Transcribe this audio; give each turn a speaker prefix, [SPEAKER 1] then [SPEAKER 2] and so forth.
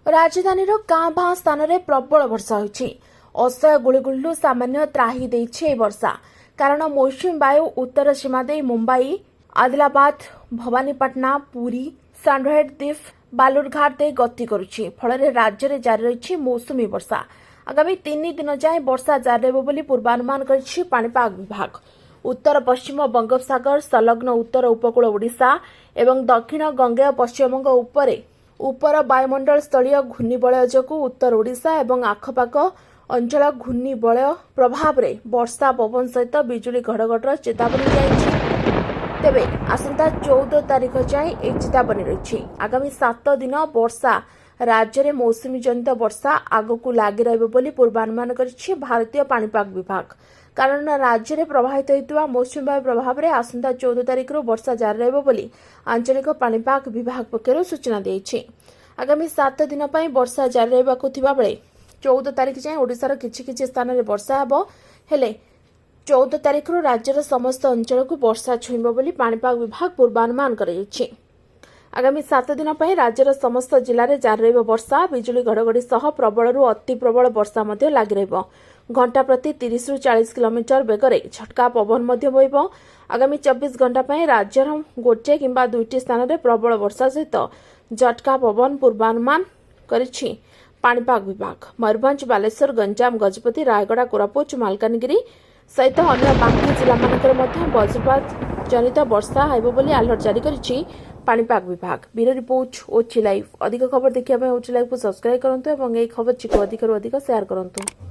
[SPEAKER 1] राजधानीर गाँ भाँ स्थान में प्रबल वर्षा होइछि। असह्य गुळुगुळिरू सामान्य त्राही देइछि ए वर्षा। कारण मौसुमी वायु उत्तर सीमा दे मुंबई, आदिलाबाद, भवानीपाटना, पुरी, सांडहेड द्वीप, बालुरघाट दे गति करुछि। फल राज्य में जारी रही मौसुमी वर्षा। आगामी 3 दिन जाए वर्षा जारी रहबो बोली पूर्वानुमान करिछि पाणीपाग विभाग। उत्तर पश्चिम बंगोपसागर संलग्न उत्तर उपकूल ओडिशा एवं दक्षिण गंगेय पश्चिमबंग उपर वायुमंडल स्थलीय घूर्णिबलय जोगु उत्तर ओडिशा एवं आखपाख अंचल घूर्णिबलय प्रभाव में वर्षा पवन सहित बिजुली घड़घड़र चेतावनी जाइछि। तेबे आसंता 14 तारिख जाए एक चेतावनी रही। आगामी 7 दिन वर्षा राज्य में मौसुमी जनित वर्षा आगकू लगी रहिबो बोली पूर्वानुमान करिछि भारतीय पाणीपाग विभाग। कारण राज्य में प्रभावित होइतबा मौसुमी वायु प्रभाव में आसंता 14 तारिख वर्षा जारी रहिबो बोली आंचलिक पाणीपाग विभाग पक्षरु सूचना दिएछि। आगामी 7 दिन पई वर्षा जारी रहिबाकू थिबा बेले 14 तारिख जाए ओडिशार किछि स्थान में वर्षा हेबो। हेले 14 तारिख राज्यर समस्त अंचल को वर्षा छुईब बोली पाणीपाग विभाग पूर्वानुमान कराଯାଇଛି। आगामी 7 दिन पर राज्यर समस्त जिले में जारी रहिबो वर्षा। बिजुली घड़घड़ी सह प्रबलरू अति प्रबल वर्षा मध्य लगी रहिबो। घंटा प्रति 30 ରୁ 40 किलोमीटर बेगरे झटका पवन मध्य बहिबो। आगामी 24 घंटा पर राज्यर गोटे किंबा 2टी स्थान में प्रबल वर्षा सहित झटका पवन पूर्वानुमान करिछि पाणीपाग विभाग। मयूरभंज, बालेश्वर, गंजाम, गजपति, रायगड़ा, कोरापुट, मालकानगिरी सहित अन्य बाकी जिला मानकर मध्य वज्रपात जनित वर्षा हेबो बोली अलर्ट जारी करिछि पाणीपाग विभाग। ब्यूरो रिपोर्ट ओची लाइव। अधिक खबर देखिया ओची लाइव को सब्सक्राइब करंतु एवं एई खबर चिको अधिक शेयर करंतु।